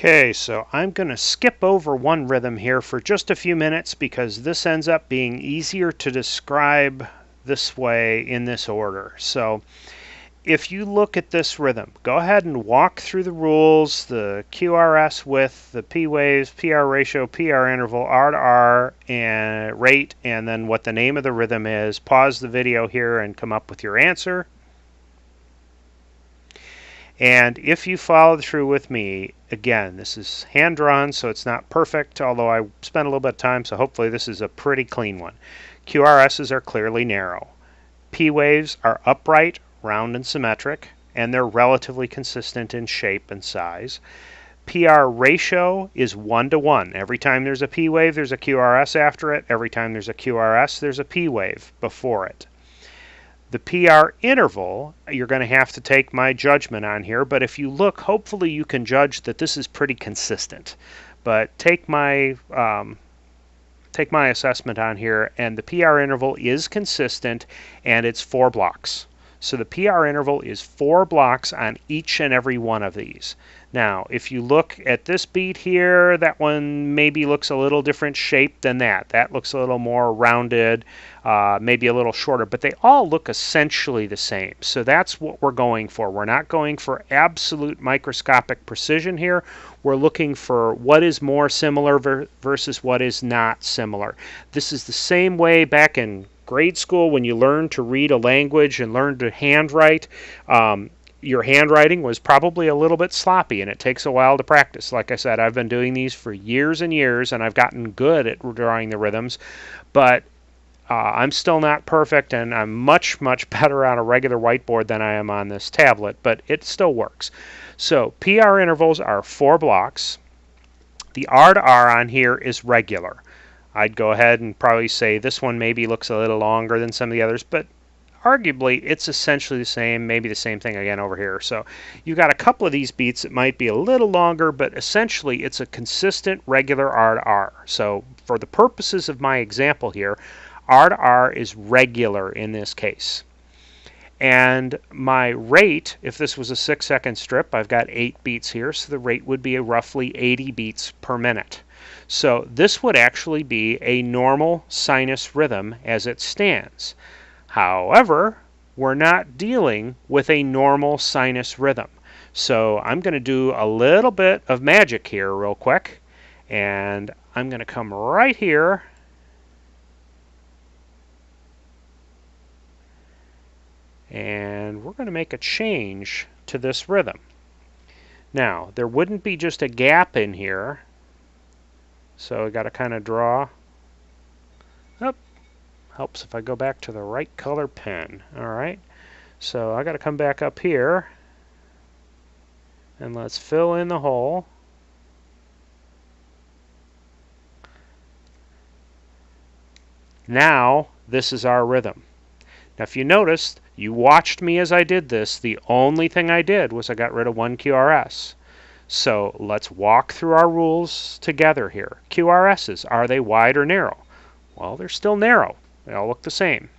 Okay, so I'm going to skip over one rhythm here for just a few minutes because this ends up being easier to describe this way in this order. So if you look at this rhythm, go ahead and walk through the rules, the QRS width, the P waves, PR ratio, PR interval, R to R, and rate, and then what the name of the rhythm is. Pause the video here and come up with your answer. And if you follow through with me, again, this is hand-drawn, so it's not perfect, although I spent a little bit of time, so hopefully this is a pretty clean one. QRSs are clearly narrow. P waves are upright, round, and symmetric, and they're relatively consistent in shape and size. PR ratio is 1 to 1. Every time there's a P wave, there's a QRS after it. Every time there's a QRS, there's a P wave before it. The PR interval, you're going to have to take my judgment on here, but if you look, hopefully you can judge that this is pretty consistent. But take my assessment on here, and the PR interval is consistent, and it's 4 blocks. So the PR interval is 4 blocks on each and every one of these. Now, if you look at this beat here, that one maybe looks a little different shape than that. That looks a little more rounded, maybe a little shorter, but they all look essentially the same. So that's what we're going for. We're not going for absolute microscopic precision here. We're looking for what is more similar versus what is not similar. This is the same way back in grade school when you learn to read a language and learn to handwrite. Your handwriting was probably a little bit sloppy, and it takes a while to practice. Like I said, I've been doing these for years and years, and I've gotten good at drawing the rhythms, but I'm still not perfect, and I'm much, much better on a regular whiteboard than I am on this tablet, but it still works. So PR intervals are 4 blocks. The R to R on here is regular. I'd go ahead and probably say this one maybe looks a little longer than some of the others, but arguably it's essentially the same, maybe the same thing again over here. So you've got a couple of these beats that might be a little longer, but essentially it's a consistent regular R to R. So for the purposes of my example here, R to R is regular in this case. And my rate, if this was a 6-second strip, I've got 8 beats here, so the rate would be roughly 80 beats per minute. So this would actually be a normal sinus rhythm as it stands. However, we're not dealing with a normal sinus rhythm. So I'm going to do a little bit of magic here real quick. And I'm going to come right here. And we're going to make a change to this rhythm. Now, there wouldn't be just a gap in here. So I got to kind of draw. Up. Helps if I go back to the right color pen. Alright, so I got to come back up here and let's fill in the hole. Now this is our rhythm. Now if you noticed, you watched me as I did this. The only thing I did was I got rid of one QRS. So let's walk through our rules together here. QRSs, are they wide or narrow? Well, they're still narrow. They all look the same.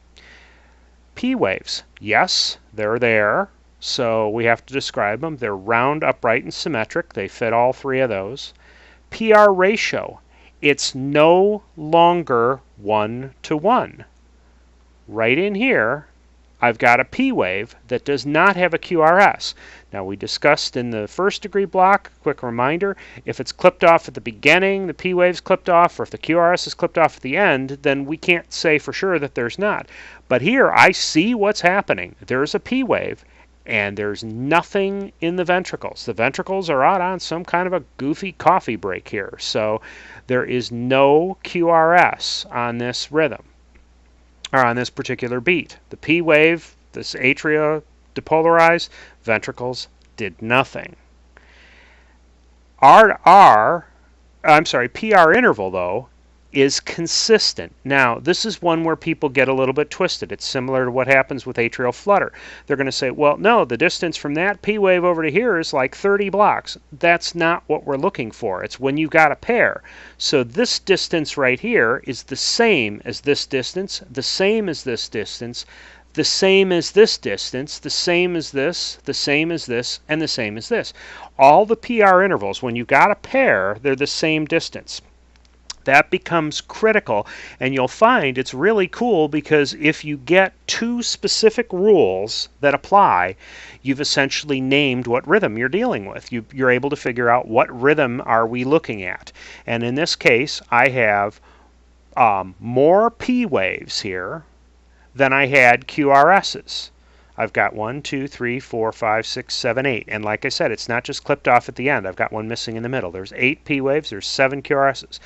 P waves, yes, they're there, so we have to describe them. They're round, upright, and symmetric. They fit all 3 of those. PR ratio, it's no longer 1 to 1. Right in here, I've got a P wave that does not have a QRS. Now we discussed in the first degree block, quick reminder, if it's clipped off at the beginning, the P wave's clipped off, or if the QRS is clipped off at the end, then we can't say for sure that there's not. But here I see what's happening. There's a P wave, and there's nothing in the ventricles. The ventricles are out on some kind of a goofy coffee break here. So there is no QRS on this rhythm, or on this particular beat. The P wave, this atria depolarized, ventricles did nothing. R to R, I'm sorry, PR interval though, is consistent. Now, this is one where people get a little bit twisted. It's similar to what happens with atrial flutter. They're going to say, well, no, the distance from that P wave over to here is like 30 blocks. That's not what we're looking for. It's when you've got a pair. So this distance right here is the same as this distance, the same as this distance. the same as this distance, the same as this, the same as this, and the same as this. All the PR intervals, when you've got a pair, they're the same distance. That becomes critical, and you'll find it's really cool because if you get two specific rules that apply, you've essentially named what rhythm you're dealing with. You're able to figure out what rhythm are we looking at. And in this case, I have more P waves here than I had QRSs. I've got 1, 2, 3, 4, 5, 6, 7, 8. And like I said, it's not just clipped off at the end. I've got one missing in the middle. There's 8 P waves, there's 7 QRSs.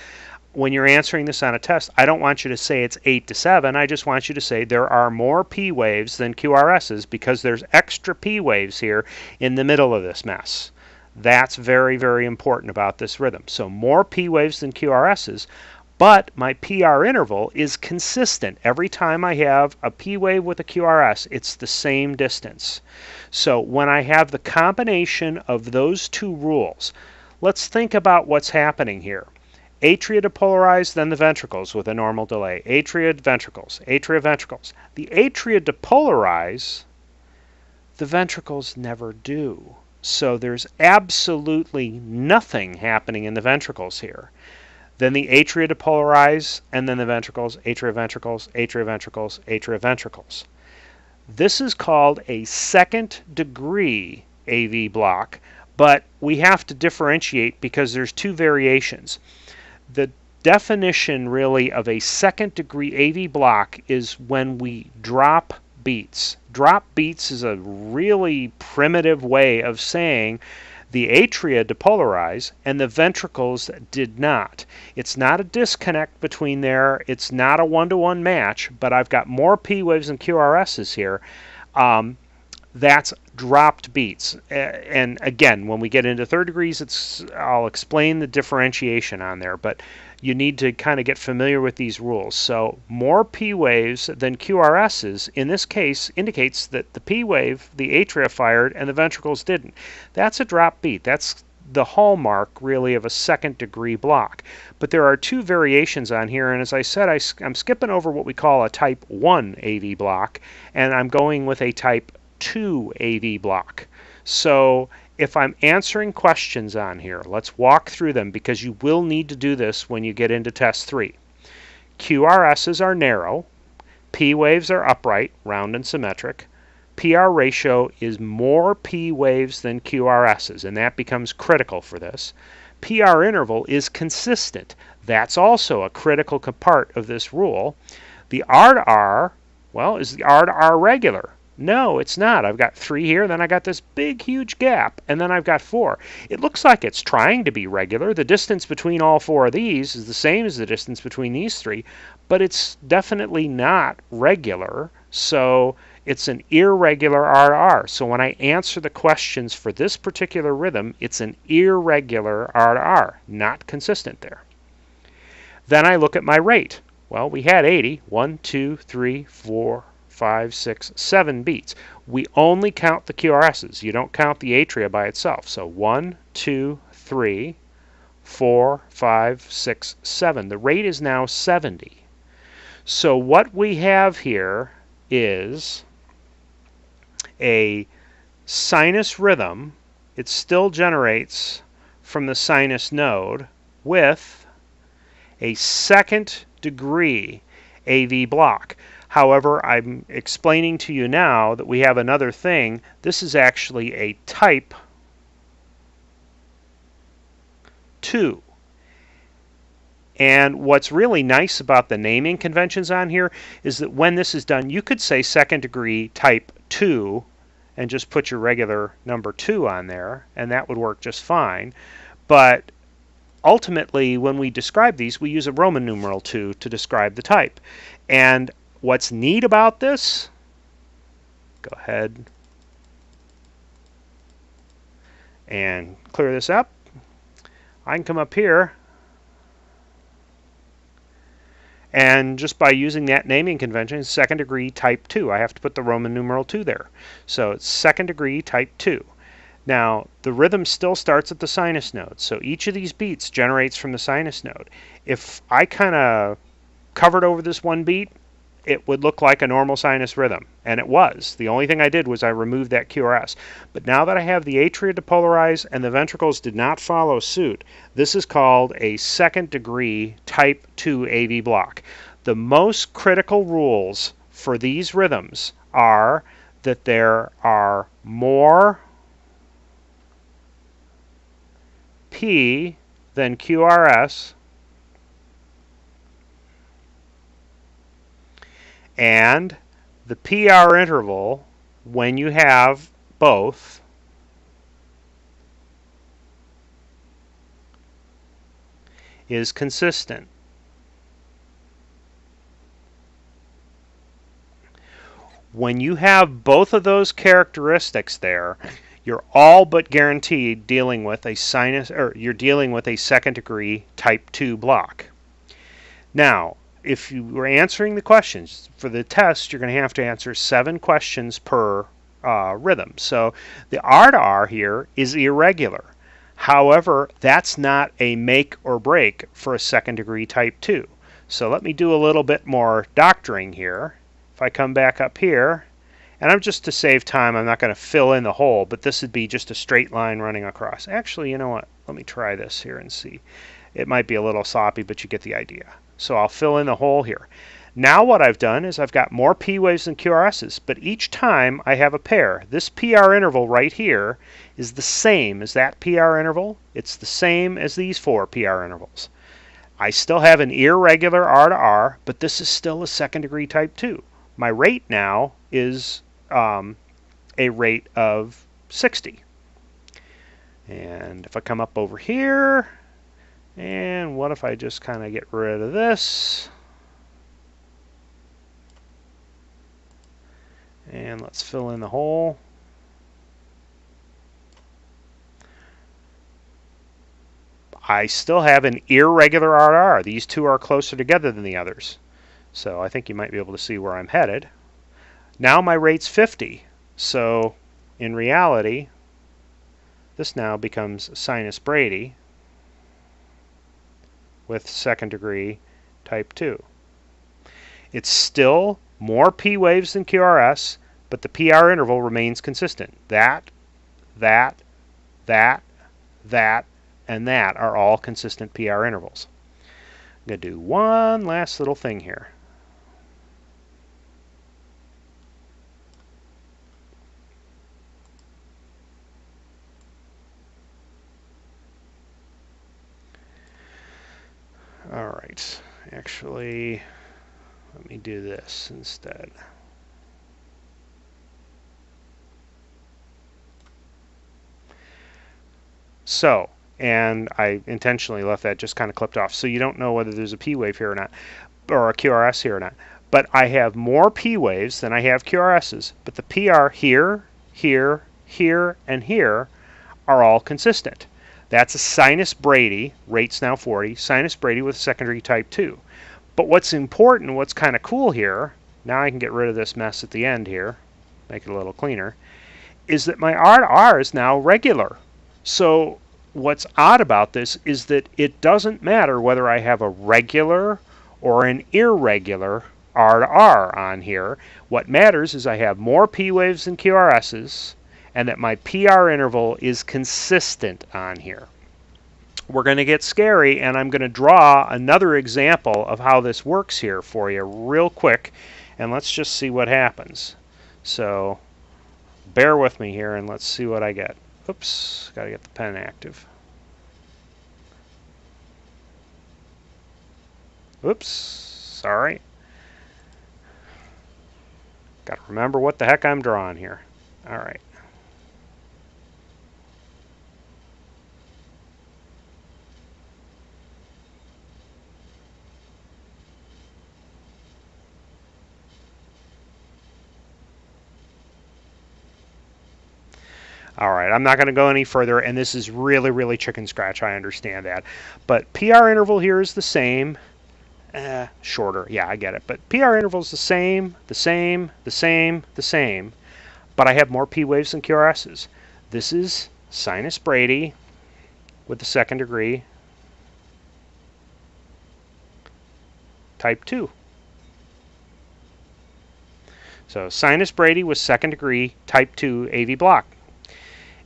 When you're answering this on a test, I don't want you to say it's 8 to 7. I just want you to say there are more P waves than QRSs because there's extra P waves here in the middle of this mess. That's very, very important about this rhythm. So more P waves than QRSs, but my PR interval is consistent. Every time I have a P wave with a QRS, it's the same distance. So when I have the combination of those two rules, let's think about what's happening here. Atria depolarize, then the ventricles with a normal delay. Atria, ventricles, atria, ventricles. The atria depolarize, the ventricles never do. So there's absolutely nothing happening in the ventricles here. Then the atria depolarize, and then the ventricles, atria, ventricles, atria, ventricles, atria, ventricles. This is called a second degree AV block, but we have to differentiate because there's two variations. The definition really of a second degree AV block is when we drop beats. Drop beats is a really primitive way of saying the atria depolarize and the ventricles did not. It's not a disconnect between there. It's not a one-to-one match, but I've got more P waves than QRSs here. That's dropped beats. And again, when we get into third degrees, I'll explain the differentiation on there, but you need to kind of get familiar with these rules. So more P waves than QRSs, in this case, indicates that the P wave, the atria fired, and the ventricles didn't. That's a drop beat. That's the hallmark, really, of a second degree block. But there are two variations on here, and as I said, I'm skipping over what we call a type 1 AV block, and I'm going with a type 2 AV block. So if I'm answering questions on here, let's walk through them because you will need to do this when you get into test 3. QRSs are narrow, P waves are upright, round and symmetric. PR ratio is more P waves than QRSs, and that becomes critical for this. PR interval is consistent. That's also a critical part of this rule. The R to R, well, is the R to R regular? No, it's not. I've got 3 here, then I got this big, huge gap, and then I've got 4. It looks like it's trying to be regular. The distance between all 4 of these is the same as the distance between these 3, but it's definitely not regular, so it's an irregular R to R. So when I answer the questions for this particular rhythm, it's an irregular R to R, not consistent there. Then I look at my rate. Well, we had 80. 1, 2, 3, 4, 5, 6, 7 beats. We only count the QRSs. You don't count the atria by itself. So 1, 2, 3, 4, 5, 6, 7. The rate is now 70. So what we have here is a sinus rhythm. It still generates from the sinus node with a second degree AV block. However, I'm explaining to you now that we have another thing. This is actually a type 2. And what's really nice about the naming conventions on here is that when this is done, you could say second degree type 2 and just put your regular number 2 on there, and that would work just fine. But ultimately, when we describe these, we use a Roman numeral 2 to describe the type. And what's neat about this, go ahead and clear this up. I can come up here and just by using that naming convention, second degree type 2, I have to put the Roman numeral 2 there. So it's second degree type 2. Now, the rhythm still starts at the sinus node, so each of these beats generates from the sinus node. If I kind of covered over this one beat, it would look like a normal sinus rhythm, and it was. The only thing I did was I removed that QRS. But now that I have the atria depolarized and the ventricles did not follow suit, this is called a second degree type 2 AV block. The most critical rules for these rhythms are that there are more P than QRS, and the PR interval, when you have both, is consistent. When you have both of those characteristics there, you're all but guaranteed dealing with a sinus, or you're dealing with a second degree type 2 block. Now, if you were answering the questions for the test, you're going to have to answer 7 questions per rhythm. So the R to R here is irregular. However, that's not a make or break for a second degree type 2. So let me do a little bit more doctoring here. If I come back up here, and I'm just to save time, I'm not going to fill in the hole, but this would be just a straight line running across. Actually, you know what? Let me try this here and see. It might be a little sloppy, but you get the idea. So I'll fill in the hole here. Now what I've done is I've got more P waves than QRSs, but each time I have a pair. This PR interval right here is the same as that PR interval. It's the same as these 4 PR intervals. I still have an irregular R to R, but this is still a second degree type 2. My rate now is a rate of 60. And if I come up over here, and what if I just kind of get rid of this? And let's fill in the hole. I still have an irregular R to R. These two are closer together than the others. So I think you might be able to see where I'm headed. Now my rate's 50. So in reality, this now becomes sinus Brady with second degree type 2. It's still more P waves than QRS, but the PR interval remains consistent. That, and that are all consistent PR intervals. I'm going to do one last little thing here. All right, actually, let me do this instead. So, and I intentionally left that just kind of clipped off, so you don't know whether there's a P wave here or not, or a QRS here or not. But I have more P waves than I have QRSs, but the PR here, here, here, and here are all consistent. That's a sinus Brady, rate's now 40, sinus Brady with secondary type 2. But what's important, what's kind of cool here, now I can get rid of this mess at the end here, make it a little cleaner, is that my R to R is now regular. So what's odd about this is that it doesn't matter whether I have a regular or an irregular R to R on here. What matters is I have more P waves than QRSs, and that my PR interval is consistent on here. We're going to get scary, and I'm going to draw another example of how this works here for you real quick, and let's just see what happens. So bear with me here, and let's see what I get. Oops, got to get the pen active. Oops, sorry. Got to remember what the heck I'm drawing here. All right. All right, I'm not going to go any further, and this is really, really chicken scratch. I understand that. But PR interval here is the same. Shorter. Yeah, I get it. But PR interval is the same. But I have more P waves than QRSs. This is sinus Brady with the second degree type 2. So sinus Brady with second degree type 2 AV block.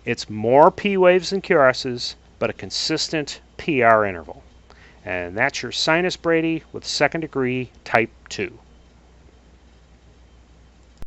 It's more P waves than QRS's, but a consistent PR interval. And that's your sinus Brady with second degree type 2.